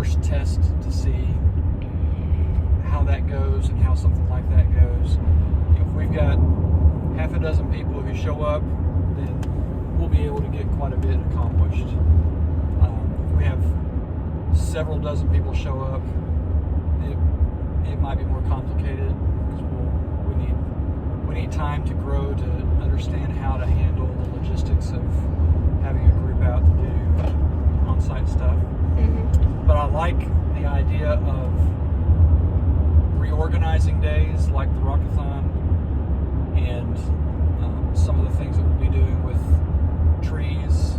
first test to see how that goes and how something like that goes. If we've got half a dozen people who show up, then we'll be able to get quite a bit accomplished. If we have several dozen people show up, it might be more complicated because we need time to grow to understand how to handle the logistics of having a group out to do on-site stuff. Mm-hmm. But I like the idea of reorganizing days like the Rockathon and some of the things that we'll be doing with trees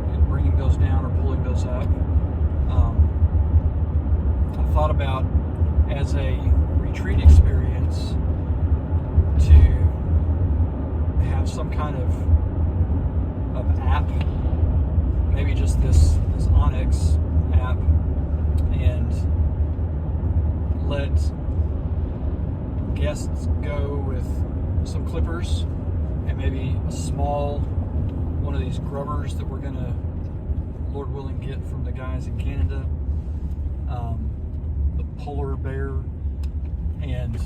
and bringing those down or pulling those up. I thought about as a retreat experience to have some kind of app, maybe just this Onyx app, and let guests go with some clippers and maybe a small one of these grubbers that we're gonna, Lord willing, get from the guys in Canada, the polar bear, and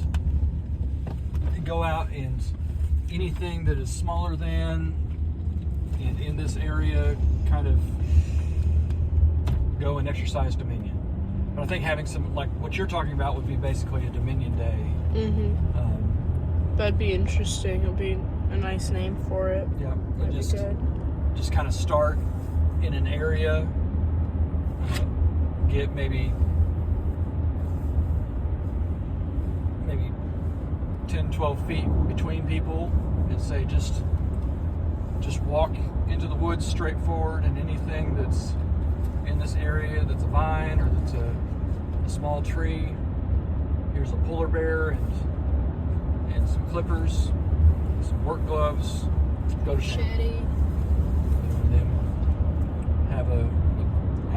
go out and anything that is smaller than and in this area kind of go and exercise dominion. But I think having some, like what you're talking about, would be basically a Dominion Day. Mm-hmm. That'd be interesting. It'll be a nice name for it. Yeah, that'd be good. Just kind of start in an area, get maybe 10, 12 feet between people, and say just walk into the woods straight forward, and anything that's in this area that's a vine or that's a small tree, here's a polar bear and some clippers, some work gloves, go to machete, and then have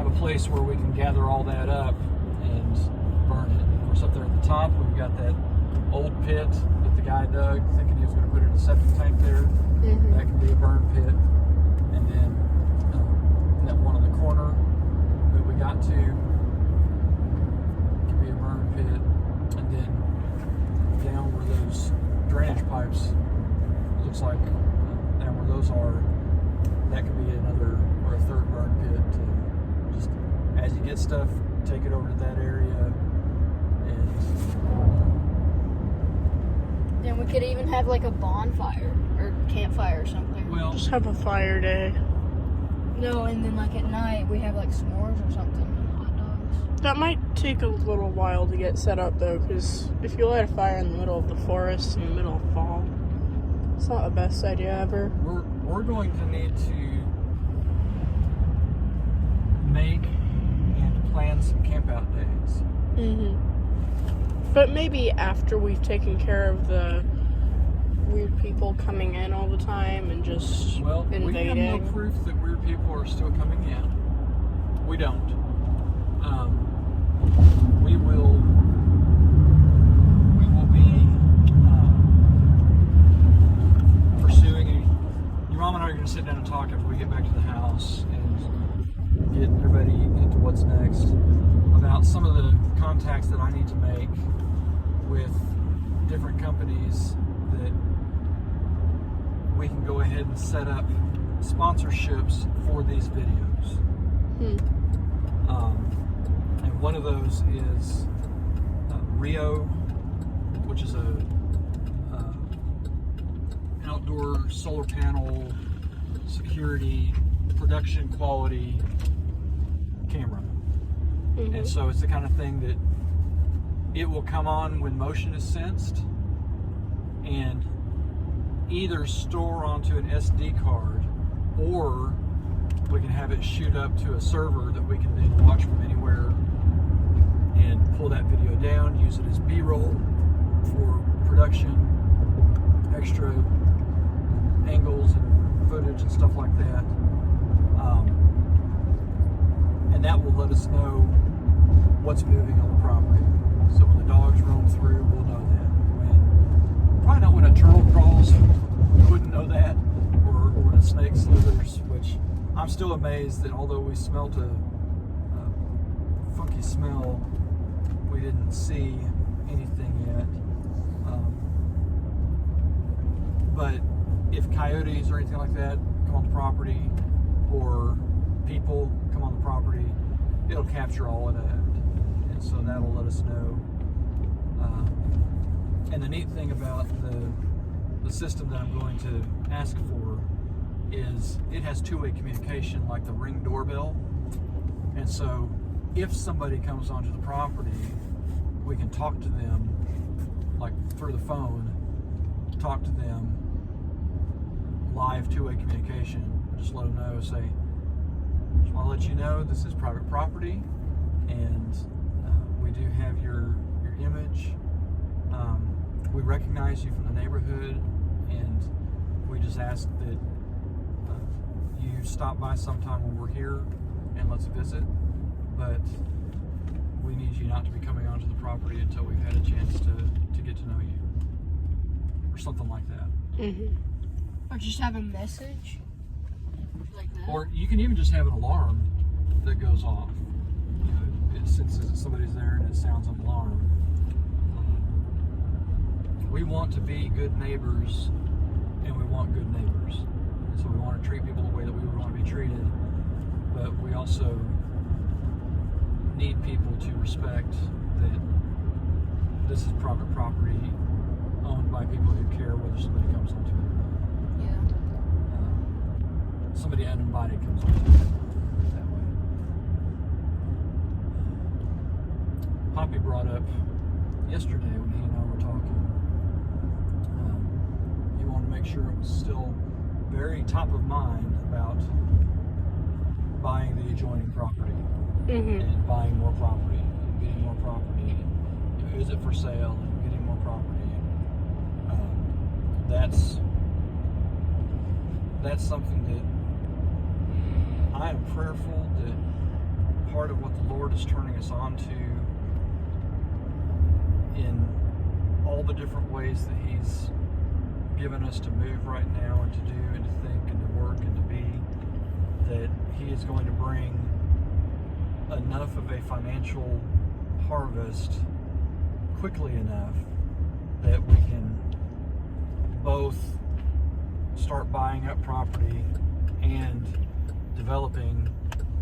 a place where we can gather all that up and burn it. Of course, up there at the top we've got that old pit that the guy dug thinking he was going to put in a septic tank there. Mm-hmm. That can be a burn pit. And then that one on the corner that we got to can be a burn pit. And then down where those drainage pipes, looks like down where those are, that could be another or a third burn pit. To just as you get stuff, take it over to that area. And then we could even have like a bonfire or campfire or something. well, just have a fire day. No, and then like at night we have like s'mores or something, and hot dogs. That might take a little while to get set up though, because if you light a fire in the middle of the forest in the middle of fall, it's not the best idea ever. we're going to need to make and plan some camp out days. Mm-hmm. But maybe after we've taken care of the weird people coming in all the time and just invading. We have no proof that weird people are still coming in. We don't. We will be pursuing. Your mom and I are going to sit down and talk after we get back to the house and get everybody into what's next, about some of the contacts that I need to make with different companies that we can go ahead and set up sponsorships for these videos. And one of those is Rio, which is a outdoor solar panel security production quality camera. Mm-hmm. And so it's the kind of thing that it will come on when motion is sensed and either store onto an SD card, or we can have it shoot up to a server that we can then watch from anywhere and pull that video down, use it as B-roll for production, extra angles and footage and stuff like that. And that will let us know what's moving on the property. So when the dogs roam through, we'll know that. Probably not when a turtle crawls, we wouldn't know that, or when a snake slithers, which I'm still amazed that although we smelt a funky smell. We didn't see anything yet. But if coyotes or anything like that come on the property, or people come on the property, it'll capture all of that. And so that'll let us know. And the neat thing about the system that I'm going to ask for is it has two-way communication like the Ring doorbell. And so if somebody comes onto the property, we can talk to them like through the phone, talk to them, live two-way communication. Just let them know, say, just want to let you know this is private property, and we do have your image. We recognize you from the neighborhood, and we just ask that you stop by sometime when we're here and let's visit. But we need you not to be coming onto the property until we've had a chance to get to know you, or something like that. Mm-hmm. Or just have a message like that. Or you can even just have an alarm that goes off. You know, it senses that somebody's there and it sounds an alarm. We want to be good neighbors, and we want good neighbors. And so we want to treat people the way that we would want to be treated, but we also need people to respect that this is private property owned by people who care whether somebody comes onto it or not. Yeah. Somebody uninvited comes onto it that way. Poppy brought up yesterday when he and I were talking, he wanted to make sure it was still very top of mind about buying the adjoining property. Mm-hmm. And buying more property, and getting more property, and is it for sale, and getting more property. That's something that I am prayerful that part of what the Lord is turning us on to in all the different ways that He's given us to move right now and to do and to think and to work and to be, that He is going to bring enough of a financial harvest quickly enough that we can both start buying up property and developing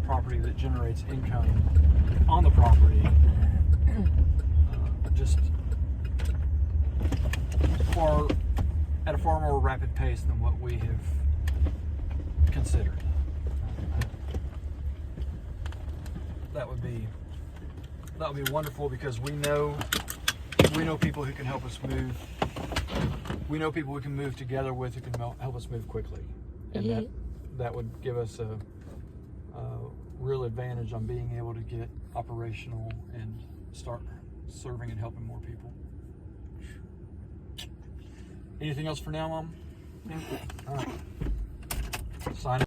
property that generates income on the property just at a far more rapid pace than what we have considered. That would be wonderful, because we know people who can help us move. We know people we can move together with who can help us move quickly, and Mm-hmm. that would give us a real advantage on being able to get operational and start serving and helping more people. Anything else for now, Mom? No. All right. Sign